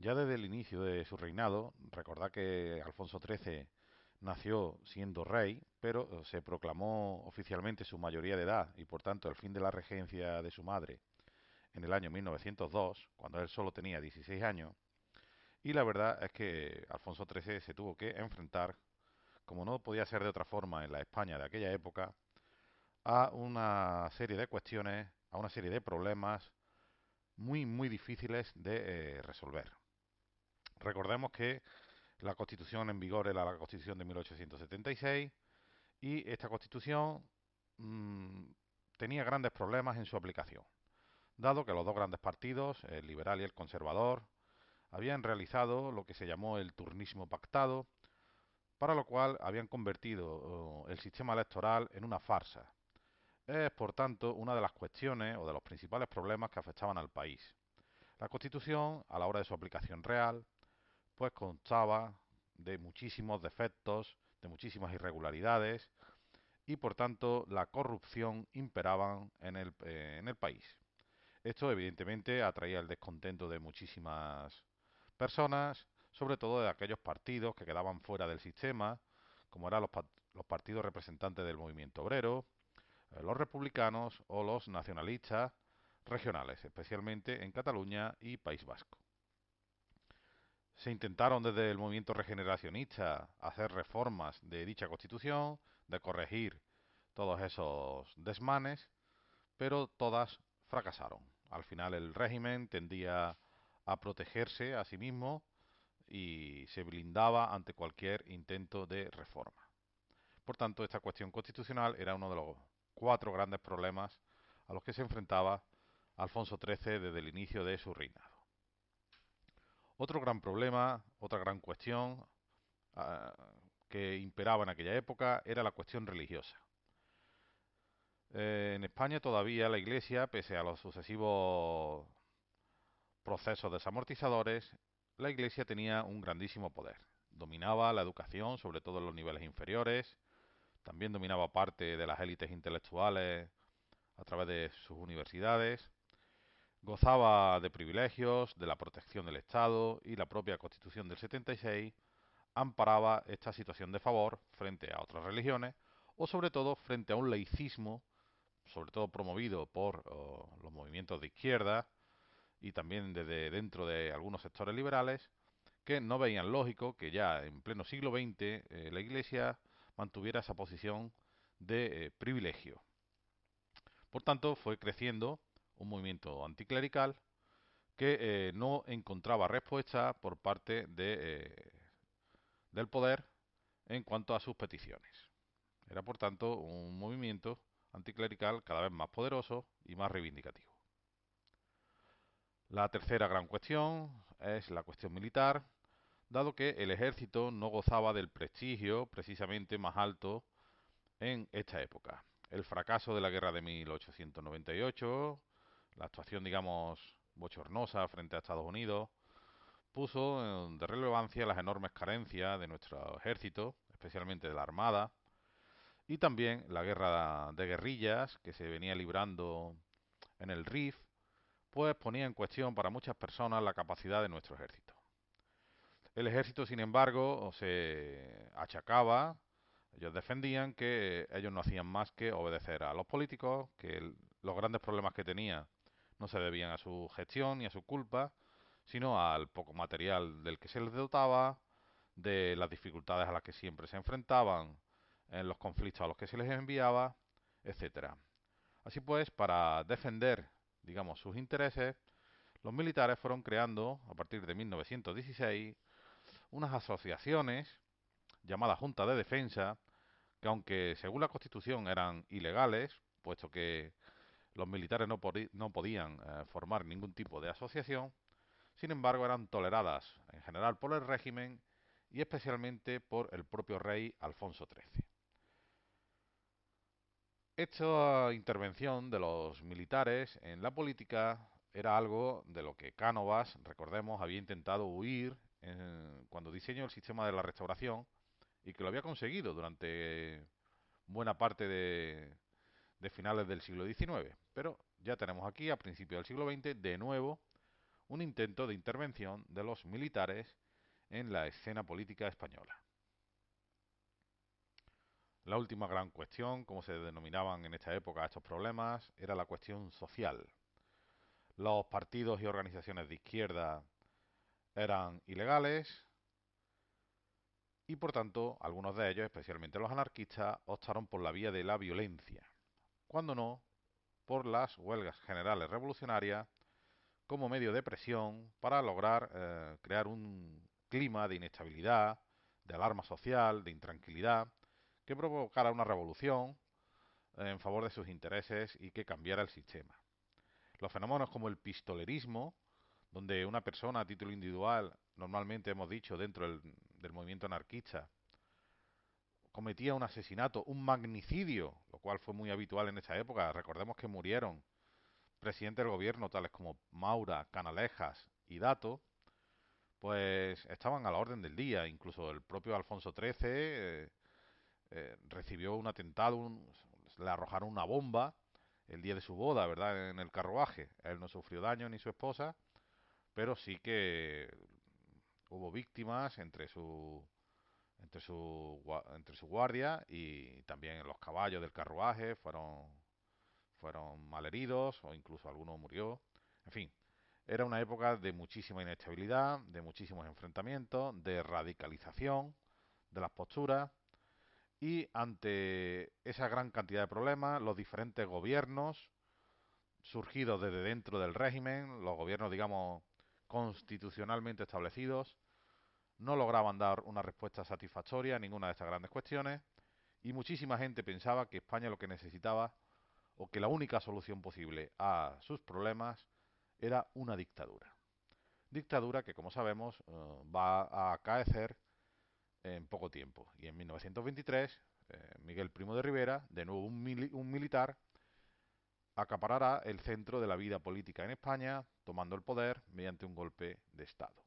Ya desde el inicio de su reinado, recordad que Alfonso XIII nació siendo rey, pero se proclamó oficialmente su mayoría de edad y por tanto el fin de la regencia de su madre en el año 1902, cuando él solo tenía 16 años, y la verdad es que Alfonso XIII se tuvo que enfrentar, como no podía ser de otra forma en la España de aquella época, a una serie de cuestiones, a una serie de problemas muy difíciles de resolver. Recordemos que la constitución en vigor era la constitución de 1876 y esta constitución mmm, tenía grandes problemas en su aplicación, dado que los dos grandes partidos, el liberal y el conservador, habían realizado lo que se llamó el turnismo pactado, para lo cual habían convertido el sistema electoral en una farsa. Es, por tanto, una de las cuestiones o de los principales problemas que afectaban al país. La Constitución, a la hora de su aplicación real, pues constaba de muchísimos defectos, de muchísimas irregularidades y por tanto la corrupción imperaba en el país. Esto evidentemente atraía el descontento de muchísimas personas, sobre todo de aquellos partidos que quedaban fuera del sistema, como eran los partidos representantes del movimiento obrero, los republicanos o los nacionalistas regionales, especialmente en Cataluña y País Vasco. Se intentaron desde el movimiento regeneracionista hacer reformas de dicha constitución, de corregir todos esos desmanes, pero todas fracasaron. Al final el régimen tendía a protegerse a sí mismo y se blindaba ante cualquier intento de reforma. Por tanto, esta cuestión constitucional era uno de los cuatro grandes problemas a los que se enfrentaba Alfonso XIII desde el inicio de su reinado. Otro gran problema, otra gran cuestión que imperaba en aquella época era la cuestión religiosa. En España todavía la Iglesia, pese a los sucesivos procesos desamortizadores, la Iglesia tenía un grandísimo poder. Dominaba la educación, sobre todo en los niveles inferiores, también dominaba parte de las élites intelectuales a través de sus universidades, gozaba de privilegios, de la protección del Estado y la propia Constitución del 76 amparaba esta situación de favor frente a otras religiones o sobre todo frente a un laicismo, sobre todo promovido por los movimientos de izquierda y también desde dentro de algunos sectores liberales, que no veían lógico que ya en pleno siglo XX la Iglesia mantuviera esa posición de privilegio. Por tanto, fue creciendo un movimiento anticlerical que no encontraba respuesta por parte del poder en cuanto a sus peticiones. Era, por tanto, un movimiento anticlerical cada vez más poderoso y más reivindicativo. La tercera gran cuestión es la cuestión militar, dado que el ejército no gozaba del prestigio precisamente más alto en esta época. El fracaso de la guerra de 1898, la actuación, digamos, bochornosa frente a Estados Unidos, puso de relevancia las enormes carencias de nuestro ejército, especialmente de la Armada, y también la guerra de guerrillas que se venía librando en el RIF, pues ponía en cuestión para muchas personas la capacidad de nuestro ejército. El ejército, sin embargo, se achacaba, ellos defendían que ellos no hacían más que obedecer a los políticos, que los grandes problemas que tenía no se debían a su gestión ni a su culpa, sino al poco material del que se les dotaba, de las dificultades a las que siempre se enfrentaban, en los conflictos a los que se les enviaba, etcétera. Así pues, para defender, digamos, sus intereses, los militares fueron creando, a partir de 1916, unas asociaciones llamadas Junta de Defensa, que aunque según la Constitución eran ilegales, puesto que los militares no podían formar ningún tipo de asociación, sin embargo eran toleradas en general por el régimen y especialmente por el propio rey Alfonso XIII. Esta intervención de los militares en la política era algo de lo que Cánovas, recordemos, había intentado huir cuando diseñó el sistema de la restauración y que lo había conseguido durante buena parte de finales del siglo XIX. Pero ya tenemos aquí, a principios del siglo XX, de nuevo, un intento de intervención de los militares en la escena política española. La última gran cuestión, como se denominaban en esta época estos problemas, era la cuestión social. Los partidos y organizaciones de izquierda eran ilegales y, por tanto, algunos de ellos, especialmente los anarquistas, optaron por la vía de la violencia, cuando no por las huelgas generales revolucionarias como medio de presión para lograr crear un clima de inestabilidad, de alarma social, de intranquilidad, que provocara una revolución en favor de sus intereses y que cambiara el sistema. Los fenómenos como el pistolerismo, donde una persona a título individual, normalmente hemos dicho dentro del movimiento anarquista, cometía un asesinato, un magnicidio, lo cual fue muy habitual en esa época. Recordemos que murieron presidentes del gobierno tales como Maura, Canalejas y Dato, pues estaban a la orden del día. Incluso el propio Alfonso XIII recibió un atentado, le arrojaron una bomba el día de su boda, ¿verdad? En el carruaje. Él no sufrió daño ni su esposa, pero sí que hubo víctimas entre su guardia, y también los caballos del carruaje fueron malheridos o incluso alguno murió. En fin, era una época de muchísima inestabilidad, de muchísimos enfrentamientos, de radicalización de las posturas, y ante esa gran cantidad de problemas, los diferentes gobiernos surgidos desde dentro del régimen, los gobiernos, digamos, constitucionalmente establecidos, no lograban dar una respuesta satisfactoria a ninguna de estas grandes cuestiones, y muchísima gente pensaba que España lo que necesitaba, o que la única solución posible a sus problemas, era una dictadura. Dictadura que, como sabemos, va a acaecer en poco tiempo. Y en 1923, Miguel Primo de Rivera, de nuevo un militar, acaparará el centro de la vida política en España, tomando el poder mediante un golpe de Estado.